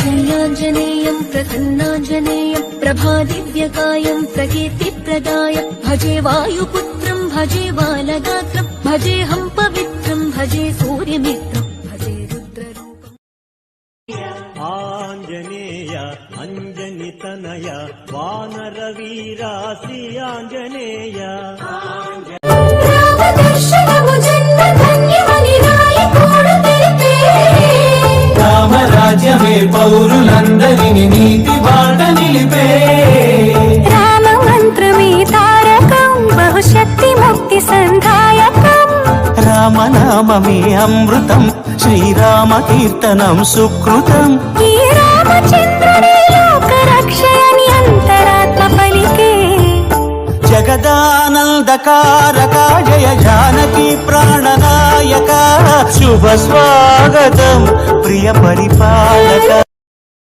प्रसन्नाञ्जनेयं प्रसन्नाञ्जनेयं प्रभादिव्यकायं प्रकीर्तिप्रदाय भजे वायुपुत्रं भजे बालगात्रं भजेऽहं पवित्रं भजे सूर्यमित्रं भजे रुद्ररूपम्। आञ्जनेय अञ्जनितनय वानरवीरा श्री आञ्जनेय రామరాజ్యమే పౌరులందరిని నీతి బాట నిలిపే రామ మంత్రమే తారకం బహుశక్తి ముక్తి సంధాయకం రామనామమే అమృతం శ్రీరామ కీర్తనం సుకృతం ఈ రామచంద్రుని లోక రక్షయని అంతరాత్మ పలికే జగదానందకారక జయ జానకి ప్రాణనాయక శుభ స్వాగతం ప్రియ పరిపాలక